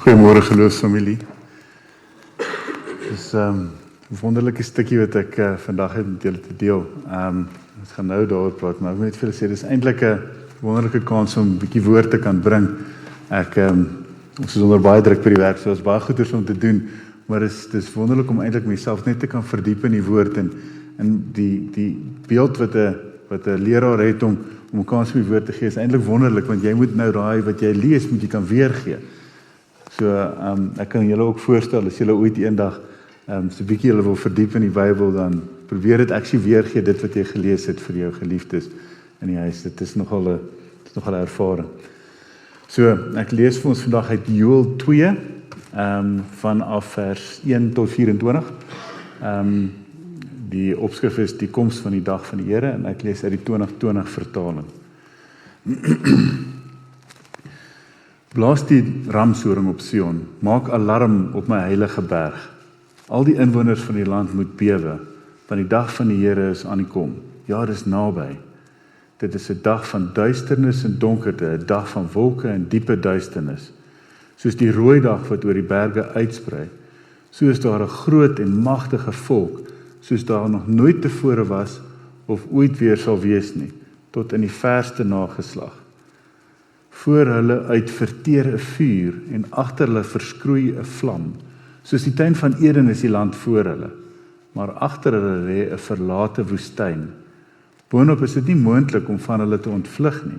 Goeiemôre geloofsfamilie. Dis 'n wonderlike stukkie wat ek vandag het met julle te deel. Ons gaan nou daaroor praat, maar ek moet net vir julle sê, dis eintlik 'n wonderlike kans om 'n bietjie woord te kan bring. Ons is onder baie druk by die werk, so is baie goeders om te doen, maar dis wonderlik om eintlik myself net te kan verdiep in die woord en die beeld wat 'n leraar het om 'n kans om die woord te gee, is eintlik wonderlik, want jy moet nou daai wat jy lees, moet jy kan weergee. So, ek kan julle ook voorstel, as julle ooit eendag so 'n bietjie julle wil verdiep in die Bybel, dan probeer dit actually weergee, dit wat jy gelees het vir jou geliefdes in die huis. Dit is nogal 'n ervaring. So, ek lees vir ons vandag uit Joël 2, vanaf vers 1 tot 24. Die opskrif is die koms van die dag van die Here, en ek lees uit die 2020 vertaling. Blaas die ramshoring op Sion, maak alarm op my heilige berg. Al die inwoners van die land moet bewe, want die dag van die Here is aan die kom. Ja, dis naby. Dit is 'n dag van duisternis en donkerte, 'n dag van wolke en diepe duisternis. Soos die rooi dag wat oor die berge uitsprei, so is daar 'n groot en magtige volk, soos daar nog nooit tevore was of ooit weer sal wees nie, tot in die verste nageslag. Voor hulle uit verteer 'n vuur en agter hulle verskroei 'n vlam. Soos die tuin van Eden is die land voor hulle, maar agter hulle lê 'n verlate woestyn. Boonop is dit nie moontlik om van hulle te ontvlug nie.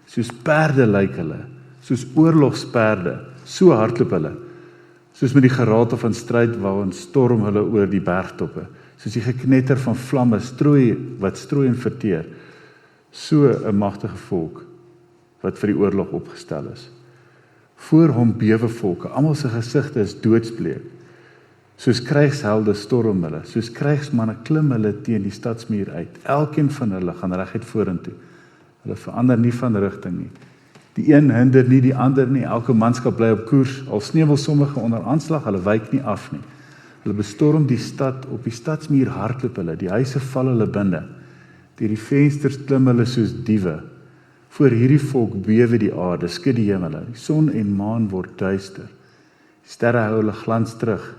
Soos perde lyk hulle, soos oorlogsperde, so hardloop hulle. Soos met die geratel van strydwaans storm hulle oor die bergtoppe. Soos die geknetter van vlamme wat strooi en verteer. So 'n magtige volk wat vir die oorlog opgestel is. Voor hom bewe volke, almal se gesigte is doodsbleek. Soos krygshelde storm hulle, soos krygsmanne klim hulle teen die stadsmuur uit. Elkeen van hulle gaan reguit vorentoe. Hulle verander nie van rigting nie. Die een hinder nie die ander nie, elke manskap bly op koers, al sneuwel sommige onder aanslag, hulle wyk nie af nie. Hulle bestorm die stad, op die stadsmuur hardloop hulle, die huise val hulle binne. Deur die vensters klim hulle soos diewe. Voor hierdie volk bewe die aarde, skud die hemele, die son en maan word duister. Die sterre hou hulle glans terug,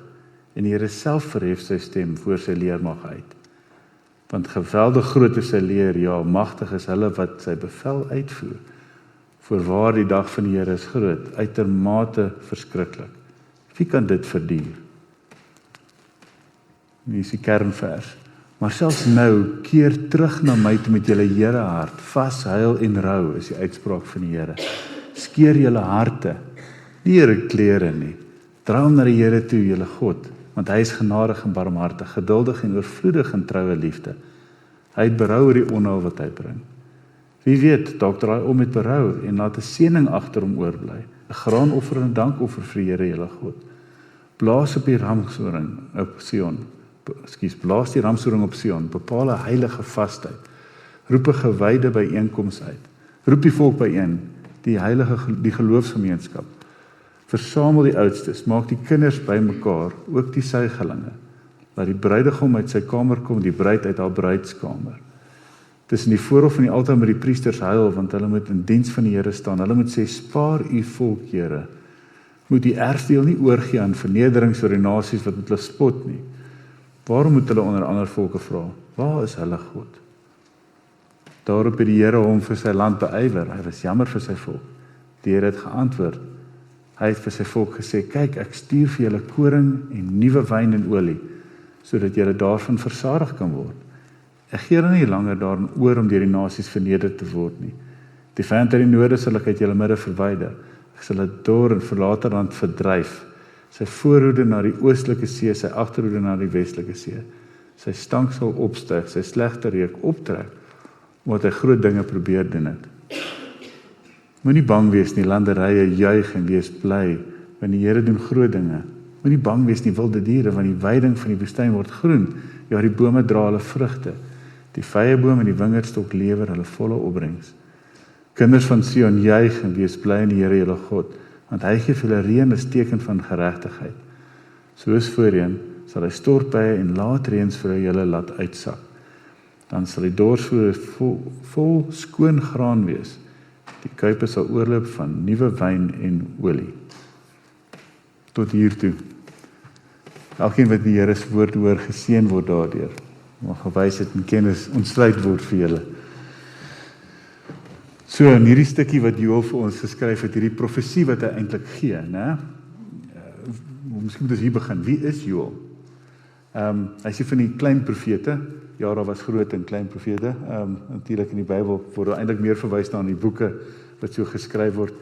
en die Here self verhef sy stem voor sy leermag uit. Want geweldig groot is sy leer, ja, magtig is hulle wat sy bevel uitvoer. Voorwaar die dag van die Here is groot, uitermate verskriklik. Wie kan dit verduur? Hier is die kernvers. Maar selfs nou, keer terug na my toe met julle hele hart, vas, huil en rou, is die uitspraak van die Here. Skeer julle harte, nie julle klere nie. Draai om na die Here toe, julle God, want hy is genadig en barmhartig, geduldig en oorvloedig in troue liefde. Hy het berou oor die onheil wat hy bring. Wie weet, dalk draai om met berou en laat 'n seëning agter hom oorbly, 'n graanoffer en dankoffer vir die Here, julle God. Blaas op die ramshoring op Sion. Blaas die ramshoring op Sion, bepaal 'n heilige vastyd, roep 'n gewyde byeenkoms uit, roep die volk byeen, die geloofsgemeenskap, versamel die oudstes, maak die kinders bymekaar, ook die suigelinge, laat die bruidegom uit sy kamer kom, die bruid uit haar bruidskamer. Tussen die voorhof van die altaar met die priesters huil, want hulle moet in diens van die Here staan, hulle moet sê, spaar u volk, Here, moet die erfdeel nie oorgee aan vernederings oor die nasies wat met hulle spot nie. Waarom moet hulle onder ander volke vra? Waar is hulle God? Daarop het die Here hom vir sy land beywer. Hy was jammer vir sy volk. Die Here het geantwoord. Hy het vir sy volk gesê, kyk, ek stuur vir julle koring en nuwe wyn en olie, sodat julle daarvan versadig kan word. Ek gee dan nie langer daarin oor om deur die nasies verneder te word nie. Die vyand uit die noorde sal ek uit julle midde verwyder. Ek sal dit dor en verlate land verdryf. Sy voorhoede na die oostelike see, sy agterhoede na die westelike see. Sy stank sal opstyg, sy slegte reuk optrek, omdat hy groot dinge probeer doen het. Moenie bang wees nie, landerye juig en wees bly, want die Here doen groot dinge. Moenie bang wees nie, wilde diere, want die weiding van die woestyn word groen, ja, die bome dra hulle vrugte. Die vyeboom en die wingerdstok lewer hulle volle opbrengs. Kinders van Sion juig en wees bly in die Here julle God, want hy gee vir hulle reën as teken van geregtigheid. Soos voorheen sal hy stortbuie en laatreëns vir julle laat uitsak. Dan sal die dorsvloere vol skoon graan wees. Die kuipe sal oorloop van nuwe wyn en olie. tot hier toe. Elkeen wat die Here se woord hoor, geseën word daardeur. Mag wysheid en kennis ontsluit word vir julle. So, in hierdie stukkie wat Joël vir ons geskryf het, hierdie profesie wat hy eintlik gee, né? Miskien moet ons hier begin. Wie is Joël? Hy sê van die klein profete. Ja, daar was groot en klein profete. Natuurlik in die Bybel word daar eintlik meer verwys na die boeke wat so geskryf word.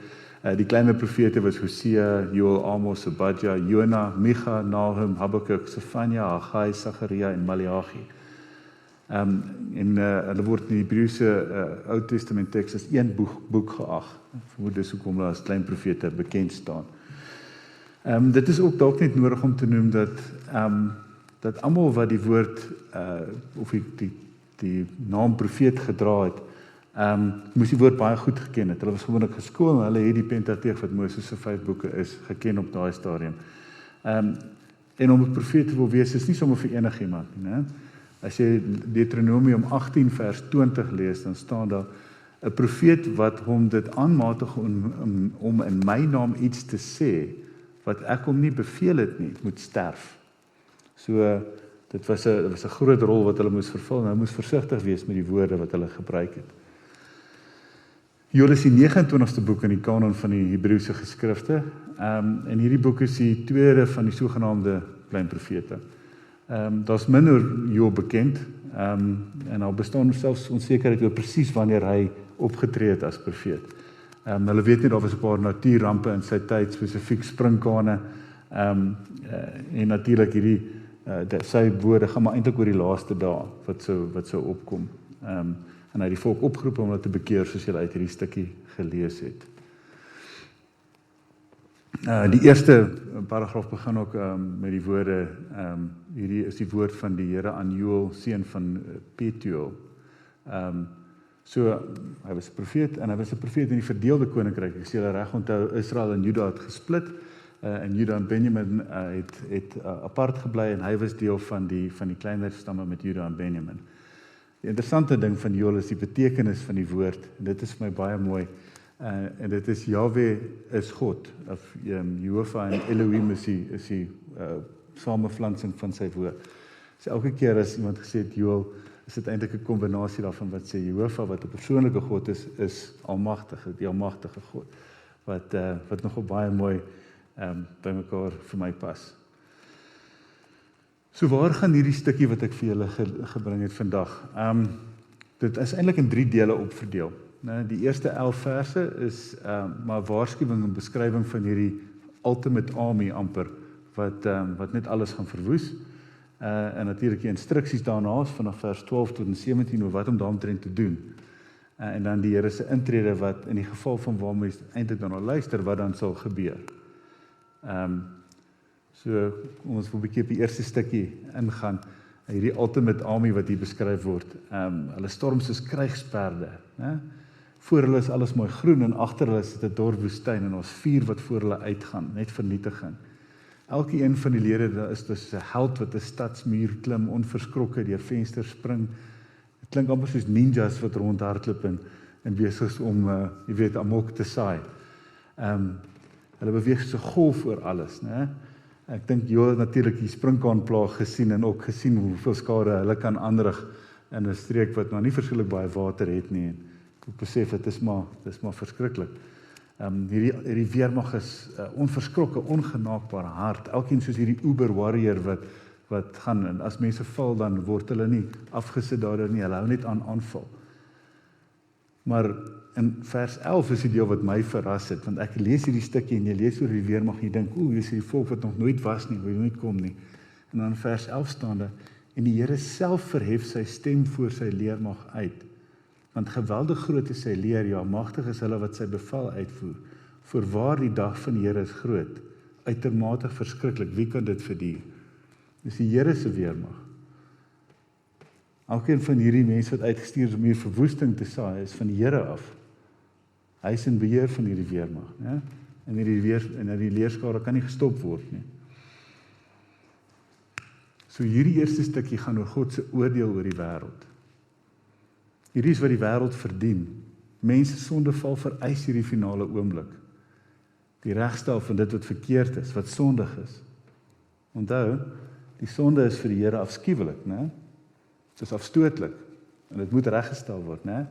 Die kleiner profete was Hosea, Joël, Amos, Obadja, Jona, Micha, Nahum, Habakuk, Sefanja, Haggai, Sagaria en Maleagi. Hulle word in die Hebreëse Ou Testament teks as een boek geag. Vermoed dis hoekom hulle as klein profete bekend staan. Dit is ook dalk net nodig om te noem dat almal wat die woord of die naam profeet gedra het, moes die woord baie goed geken het. Hulle was gewoonlik geskool en hulle het die Pentateeg wat Moses se 5 boeke is, geken op daai stadium. En om 'n profeet te wil wees is nie sommer vir enigiemand nie, né? As jy Deuteronomium 18 vers 20 lees, dan staan daar 'n profeet wat hom dit aanmatig om in my naam iets te sê wat ek hom nie beveel het nie, moet sterf. So dit was 'n groot rol wat hulle moes vervul en hulle moes versigtig wees met die woorde wat hulle gebruik het. Joël is die 29ste boek in die kanon van die Hebreëse geskrifte. En hierdie boek is die tweede van die sogenaamde klein profete. Daar's min oor Joël bekend, en daar bestaan selfs onsekerheid oor presies wanneer hy opgetree het as profeet. Hulle weet nie, daar was 'n paar natuurrampe in sy tyd, spesifiek sprinkane, en natuurlik sy woorde gaan maar eintlik oor die laaste dae wat sou opkom. En hy het die volk opgeroep om hulle te bekeer, soos julle uit hierdie stukkie gelees het. Die eerste paragraaf begin ook met die woorde, hierdie is die woord van die Here aan Joël, seun van Petuel. So, hy was 'n profeet, en hy was 'n profeet in die verdeelde koninkryk. Ek sê julle reg onthou, Israel en Juda het gesplit, en Juda en Benjamin het apart gebly, en hy was deel van die kleiner stamme met Juda en Benjamin. Die interessante ding van Joël is die betekenis van die woord, en dit is vir my baie mooi, en dit is Yahweh is God, of Jehovah en Elohim is die samevlansing van sy woord. So elke keer as iemand gesê het Joël, is dit eintlik 'n kombinasie daarvan wat sê Jehovah, wat 'n persoonlike God is almagtige, die almagtige God, wat nogal baie mooi by mekaar vir my pas. So waar gaan hierdie stukkie wat ek vir julle gebring het vandag? Dit is eintlik in 3 dele opverdeel. Die eerste 11 verse is maar waarskuwing en beskrywing van hierdie ultimate army amper, wat net alles gaan verwoes. En natuurlik die instruksies daarna vanaf vers 12 tot 17 oor wat om daaromtrent te doen. En dan die Here se intrede wat in die geval van waar mens eintlik dan luister wat dan sal gebeur. So kom ons 'n bietjie op die eerste stukkie ingaan. Hierdie ultimate army wat hier beskryf word. Hulle storm soos krygsperde, né? Voor hulle is alles mooi groen en agter hulle is dit 'n dor woestyn en ons vuur wat voor hulle uitgaan, net vernietiging. Elke een van die lede daar is dus 'n held wat 'n stadsmuur klim, onverskrokke deur vensters spring. Dit klink amper soos ninjas wat rondhardloop en besig is om amok te saai. Hulle beweeg so golf oor alles, né? Ek dink Joël het natuurlik die sprinkaanplaag gesien en ook gesien hoeveel skade hulle kan aanrig in 'n streek wat maar nie verskriklik baie water het nie. Ek besef dit is maar verskriklik. Hierdie weermag is onverskrokke, ongenaakbaar hard. Elkeen soos hierdie uber warrior wat gaan, en as mense val dan word hulle nie afgesit daardoor nie, hulle hou net aan aanval. Maar in vers 11 is die deel wat my verras het, want ek lees hierdie stukkie en jy lees oor die weermag en jy dink, dis die volk wat nog nooit was nie, wat nooit kom nie. En dan vers 11 staan daar, en die Here self verhef sy stem voor sy leermag uit. Want geweldig groot is sy leer, ja, magtig is hulle wat sy bevel uitvoer. Voorwaar die dag van die Here is groot, uitermate verskriklik, wie kan dit verduur? Dis die Here se weermag. Elkeen van hierdie mense wat uitgestuur is om hier verwoesting te saai, is van die Here af. Hy is in beheer van hierdie weermag, né? En hierdie leerskare kan nie gestop word nie. So hierdie eerste stukkie gaan oor God se oordeel oor die wêreld. Hierdie is wat die wêreld verdien. Mense sondeval vereis hierdie finale oomblik. Die regstel van dit wat verkeerd is, wat sondig is. Onthou, die sonde is vir die Here afskuwelik, né? Dit is afstootlik en dit moet reggestel word, né?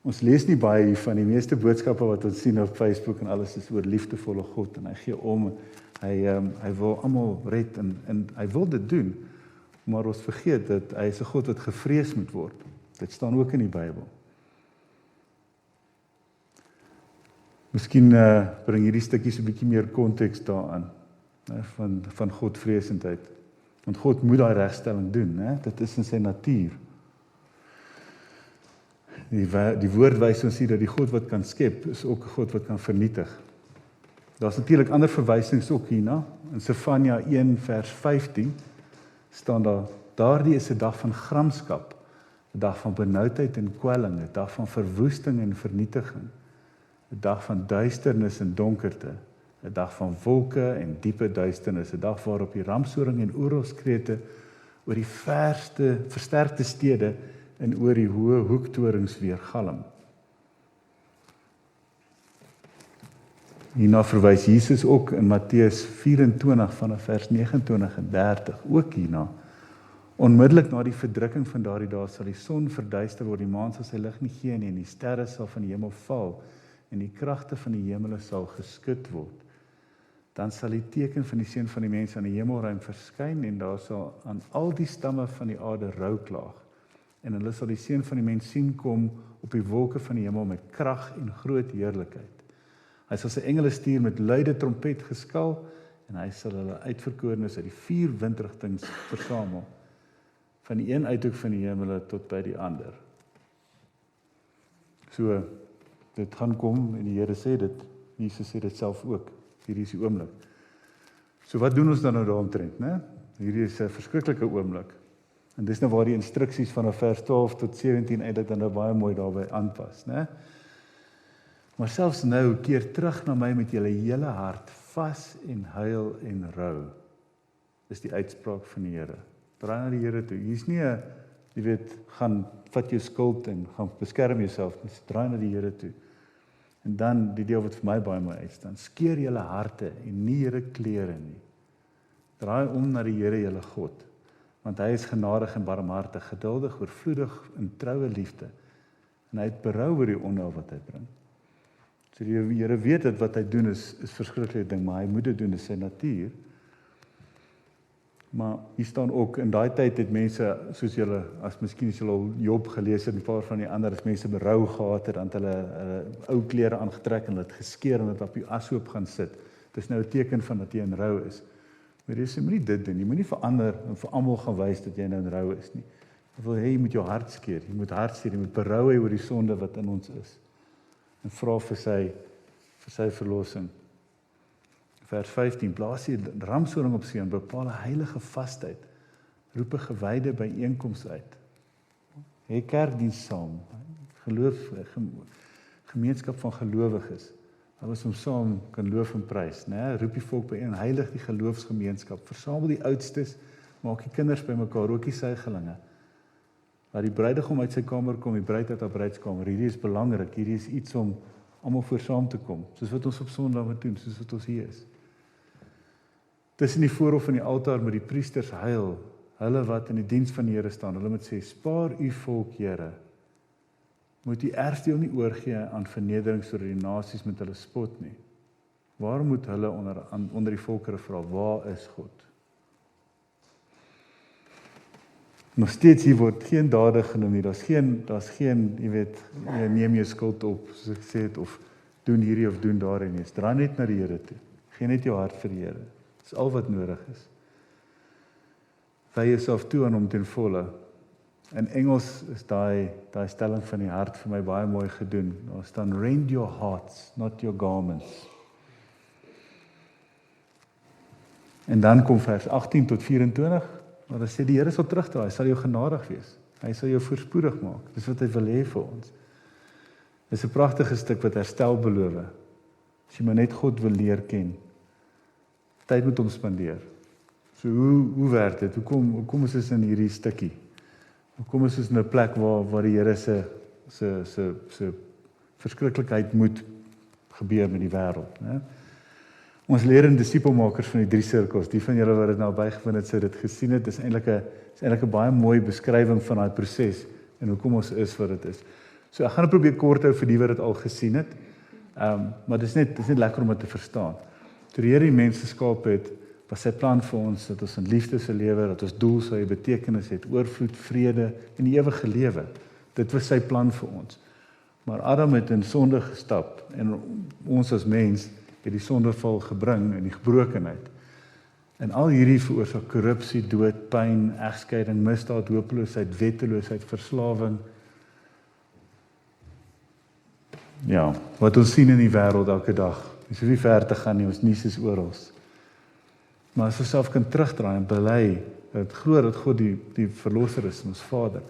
Ons lees nie baie hiervan, die meeste boodskappe wat ons sien op Facebook en alles is oor liefdevolle God en hy gee om, hy wil almal red en hy wil dit doen, maar ons vergeet dat hy is 'n God wat gevrees moet word. Dit staan ook in die Bybel. Miskien bring hierdie stukkies 'n bietjie meer konteks daaraan, van Godvreesendheid. Want God moet daai regstelling doen, né? Dit is in sy natuur. Die woord wys ons hier dat die God wat kan skep, is ook 'n God wat kan vernietig. Daar's natuurlik ander verwysings ook hierna. In Sefanja 1 vers 15 staan daar, daardie is 'n dag van gramskap, 'n dag van benoudheid en kwelling, 'n dag van verwoesting en vernietiging, 'n dag van duisternis en donkerte, 'n dag van wolke en diepe duisternis, 'n dag waarop die ramshoring en oorlogskrete oor die versterkte stede en oor die hoë hoektorings weer galm. Hierna verwys Jesus ook in Matteus 24 vanaf vers 29 en 30, ook hierna. Onmiddellik na die verdrukking van daardie dae sal die son verduister word, die maan sal sy lig nie gee nie, en die sterre sal van die hemel val, en die kragte van die hemele sal geskud word. Dan sal die teken van die seun van die mens aan die hemelruim verskyn, en daar sal aan al die stamme van die aarde rou klaag. En hulle sal die seun van die mens sien kom op die wolke van die hemel met krag en groot heerlikheid. Hy sal sy engele stuur met luide trompet geskal, en hy sal hulle uitverkorenes uit die 4 windrigtings versamel, van die een uithoek van die hemele tot by die ander. So, dit gaan kom, en die Here sê dit, Jesus sê dit self ook, hierdie is die oomblik. So wat doen ons dan nou daaromtrent, né? Hierdie is 'n verskriklike oomblik. En dis nou waar die instruksies van vers 12 tot 17 eintlik dan nou baie mooi daarby aanpas, né? Maar selfs nou, keer terug na my met julle hele hart, vas en huil en rou, is die uitspraak van die Here. Draai na die Here toe. Hier's nie 'n, jy weet, gaan vat jou skuld en gaan beskerm jouself, maar draai na die Here toe. En dan die deel wat vir my baie mooi uitstaan, skeer julle harte en nie julle klere nie. Draai om na die Here julle God, want hy is genadig en barmhartig, geduldig, oorvloedig in troue liefde, en hy het berou oor die onheil wat hy bring. So die Here weet dat wat hy doen is verskriklike ding, maar hy moet dit doen, dis sy natuur. Maar hier staan ook, in daai tyd het mense, soos julle, as miskien as julle al Job gelees het, 'n paar van die ander, as mense berou gehad het, dan het hulle ou klere aangetrek en hulle het geskeer en dit op die ashoop gaan sit. Dit is nou 'n teken van dat jy in rou is. Maar jy sê, moenie dit doen, jy moenie verander en vir almal gaan wys dat jy nou in rou is nie. Hy wil hê jy moet jou hart skeer, jy moet hartseer, jy moet berou hê oor die sonde wat in ons is. En vra vir sy verlossing. Vers 15, blaas die ramshoring op Sion, bepaal 'n heilige vastheid, roep 'n gewyde byeenkoms uit. Hê kerkdiens saam, gemeenskap van gelowiges, hulle ons saam kan loof en prys, né? Roep die volk byeen, heilig die geloofsgemeenskap, versamel die oudstes, maak die kinders bymekaar, ook die suigelinge. Laat die bruidegom uit sy kamer kom, die bruid uit haar bruidskamer. Hierdie is belangrik, hierdie is iets om almal voor saam te kom, soos wat ons op Sondag moet doen, soos wat ons hier is. Tussen die voorhof van die altaar moet die priesters huil, hulle wat in die diens van die Here staan. Hulle moet sê, spaar u volk, Here. Moet u erfdeel nie oorgee aan vernedering sodat die nasies met hulle spot nie. Waarom moet hulle onder die volkere vra, waar is God? Nog steeds hier word geen dade genoem nie. Daar's geen, jy weet, jy neem jou skuld op, soos ek gesê het, of doen hierdie of doen daarin nie. Draai net na die Here toe. Gee net jou hart vir die Here. Dis al wat nodig is. Wy jouself toe aan hom ten volle. In Engels is daai stelling van die hart vir my baie mooi gedoen. Daar staan, rend your hearts, not your garments. En dan kom vers 18 tot 24, waar hy sê, die Here sal terugdraai, hy sal jou genadig wees. Hy sal jou voorspoedig maak. Dis wat hy wil hê vir ons. Dis 'n pragtige stuk wat herstel beloof. As jy maar net God wil leer ken, tyd met hom spandeer. So hoe werk dit? Hoekom is ons in hierdie stukkie? Hoekom is ons in 'n plek waar die Here se verskriklikheid moet gebeur met die wêreld, né? Ons leer in disipelmakers van die 3 sirkels, die van julle wat dit nou bygewoon het, sou dit gesien het, is eintlik 'n baie mooi beskrywing van daai proses en hoekom ons is wat dit is. So ek gaan dit probeer kort hou vir die wat dit al gesien het. Maar dis net lekker om dit te verstaan. Toe die Here die mens geskaap het, was sy plan vir ons dat ons in liefde sou lewe, dat ons doel sou hê, betekenis het, oorvloed, vrede en die ewige lewe. Dit was sy plan vir ons. Maar Adam het in sonde gestap en ons as mens het die sondeval gebring in die gebrokenheid. En al hierdie veroorsaak korrupsie, dood, pyn, egskeiding, misdaad, hopeloosheid, wetteloosheid, verslawing. Ja, wat ons sien in die wêreld elke dag. Dis nie ver te gaan nie, ons nuus is oral. Maar as ons self kan terugdraai en bely dat glo dat God die verlosser is, ons Vader,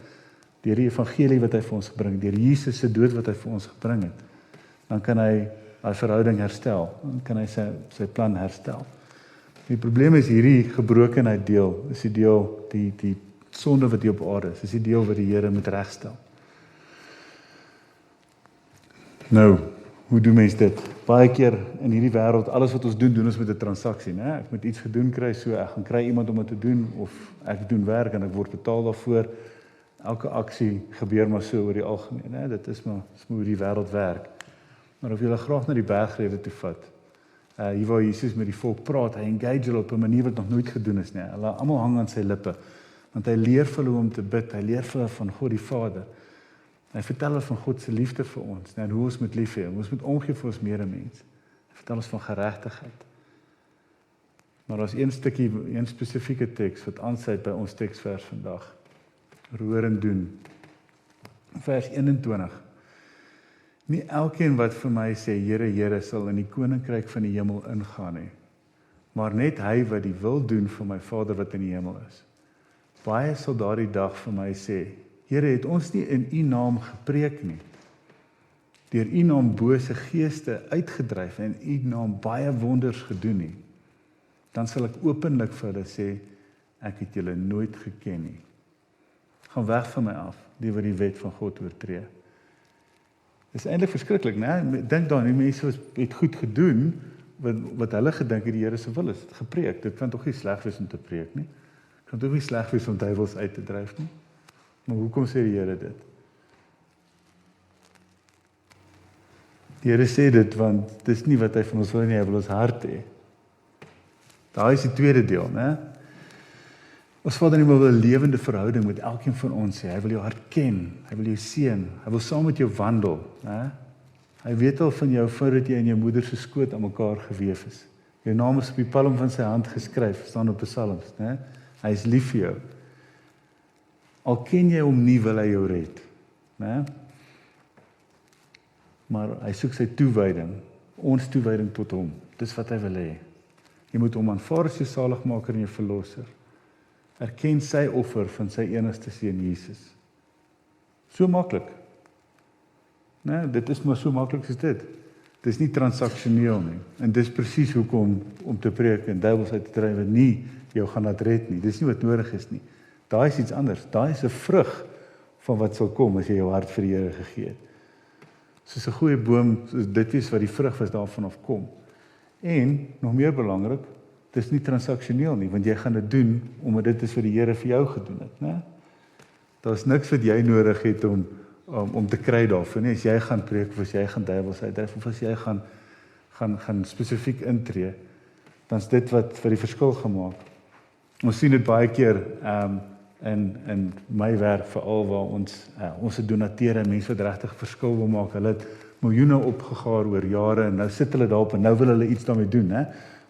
deur die evangelie wat hy vir ons gebring het, deur Jesus se dood wat hy vir ons gebring het, dan kan hy daai verhouding herstel, dan kan hy sy plan herstel. Die probleem is hierdie gebrokenheid deel, is die deel, die sonde wat hier op aarde is die deel wat die Here moet regstel. Nou, hoe doen mens dit? Baie keer in hierdie wêreld, alles wat ons doen ons met 'n transaksie, né? Ek moet iets gedoen kry, so ek gaan kry iemand om dit te doen, of ek doen werk en ek word betaal daarvoor. Elke aksie gebeur maar so oor die algemeen, né? Dit is maar hoe die wêreld werk. Maar of jy graag na die bergrede toe vat, hier waar Jesus met die volk praat, hy engage hulle op 'n manier wat nog nooit gedoen is nie. Hulle almal hang aan sy lippe, want hy leer vir hulle hoe om te bid, hy leer vir hulle van God die Vader. Hy vertel ons van God se liefde vir ons, en hoe ons moet lief hê, ons moet omgee vir ons medemens. Hy vertel ons van geregtigheid. Maar daar's een spesifieke teks wat aansluit by ons teksvers vandag. Hoor en doen. Vers 21. Nie elkeen wat vir my sê, Here, Here, sal in die koninkryk van die hemel ingaan nie, maar net hy wat die wil doen van my Vader wat in die hemel is. Baie sal daardie dag vir my sê, Here, het ons nie in U naam gepreek nie, deur U naam bose geeste uitgedryf en U naam baie wonders gedoen nie, dan sal ek openlik vir hulle sê, ek het julle nooit geken nie. Gaan weg van my af, die wat die wet van God oortree. Dit is eintlik verskriklik, né? Dink daaraan, die mense het goed gedoen, wat hulle gedink het die Here se wil is, het gepreek. Dit kan tog nie sleg wees om te preek nie. Kan tog nie sleg wees om duiwels uit te dryf nie. Maar hoekom sê die Here dit? Die Here sê dit, want dis nie wat hy van ons wil nie, hy wil ons hart hê. Daar is die tweede deel, né? Ons Vader wil 'n lewende verhouding met elkeen van ons hê. Hy wil jou hart ken, hy wil jou seën, hy wil saam met jou wandel, né? Hy weet al van jou voordat jy in jou moeder se skoot aan mekaar gewewe is. Jou naam is op die palm van sy hand geskryf, staan op Psalms, né? Hy is lief vir jou. Al ken jy hom nie, wil hy jou red, né? Maar hy soek sy toewyding, ons toewyding tot hom. Dis wat hy wil hê. Jy moet hom aanvaar as jou saligmaker en jou verlosser. Erken sy offer van sy enigste seun Jesus. So maklik. Nee, dit is maar so maklik as dit. Dis nie transaksioneel nie. En dis presies hoekom om te preek en duiwels uit te dryf nie jou gaan laat red nie. Dis nie wat nodig is nie. Daai is iets anders. Daai is 'n vrug van wat sal kom as jy jou hart vir die Here gegee het. Soos 'n goeie boom, dit is wat die vrug was daarvan afkom. En nog meer belangrik, dis nie transaksioneel nie, want jy gaan dit doen omdat dit is wat die Here vir jou gedoen het, né? Daar's niks wat jy nodig het om te kry daarvoor nie. As jy gaan preek of as jy gaan duiwels uitdryf of as jy gaan spesifiek intree, dan is dit wat vir die verskil gemaak. Ons sien dit baie keer in my werk veral waar ons donateure, mense wat regtig verskil wil maak. Hulle het miljoene opgegaar oor jare en nou sit hulle daarop en nou wil hulle iets daarmee doen, hè?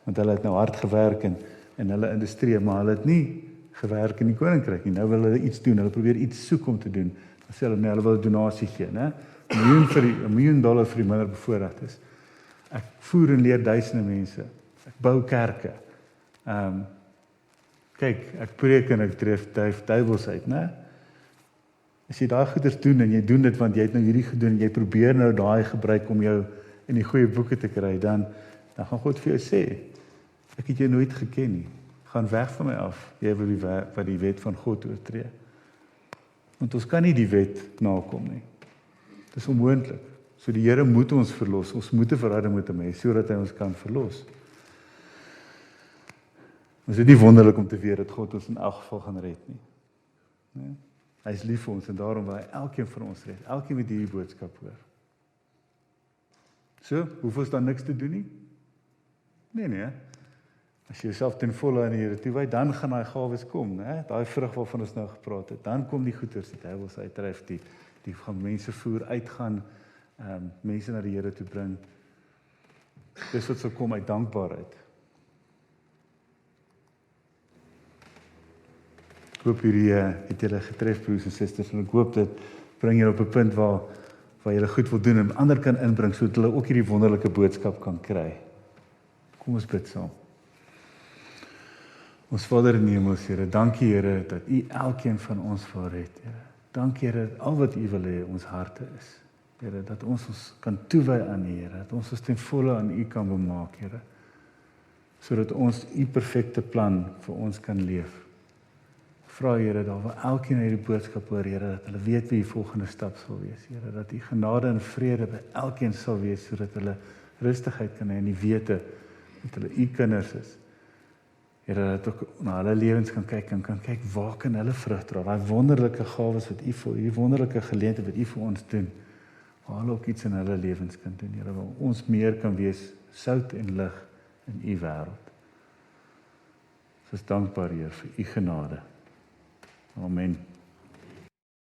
Want hulle het nou hard gewerk in hulle industrie, maar hulle het nie gewerk in die koninkryk nie. Nou wil hulle iets doen. Hulle probeer iets soek om te doen. Dan sê hulle, nee, hulle wil 'n donasie gee, né? $1 miljoen vir die minder bevoorregtes. Ek voer en leer duisende mense. Ek bou kerke. Kyk, ek preek en ek dryf duiwels uit, né? As jy daai goeders doen en jy doen dit want jy het nou hierdie gedoen en jy probeer nou daai gebruik om jou in die goeie boeke te kry, dan gaan God vir jou sê, ek het jou nooit geken nie. Gaan weg van my af, jy wil wat die wet van God oortree. Want ons kan nie die wet nakom nie. Dit is onmoontlik. So die Here moet ons verlos. Ons moet 'n verhouding met hom hê sodat hy ons kan verlos. Ons is nie wonderlik om te weet dat God ons in elk geval gaan red nie. Nee? Hy is lief vir ons en daarom wil hy elkeen van ons red. Elkeen met hierdie boodskap hoor. So, hoef ons dan niks te doen nie? Nee. As jy jouself ten volle aan die Here toewy, dan gaan daai gawes kom, né? Daai vrug waarvan ons nou gepraat het. Dan kom die goeders, die hy wil sy uitdryf, die gaan mense voer, uitgaan, mense na die Here toe bring. Dis wat sal kom uit dankbaarheid. Ek hoop hierdie het julle getref, broers en susters, en ek hoop dit bring julle op 'n punt waar julle goed wil doen en ander kan inbring, sodat hulle ook hierdie wonderlike boodskap kan kry. Kom ons bid saam. Ons Vader in die hemel, Here, dankie Here dat U elkeen van ons wil red, Here. Dankie Here dat al wat U wil hê ons harte is. Here, dat ons kan toewy aan U, Here, dat ons ten volle aan U kan bemaak, Here, sodat ons U perfekte plan vir ons kan leef. Vra Here, dat waar elkeen hierdie boodskap hoor, Here, dat hulle weet wie die volgende stap sal wees, Here, dat U genade en vrede by elkeen sal wees, sodat hulle rustigheid kan hê en die wete dat hulle U kinders is. Here, dat ook na hulle lewens kan kyk en kan kyk waar kan hulle vrug dra, daai wonderlike gawes wat U vir hierdie wonderlike geleentheid wat U vir ons doen, waar hulle ook iets in hulle lewens kan doen, Here, waar ons meer kan wees sout en lig in U wêreld. Ons is dankbaar, Heer, vir U genade. Amen.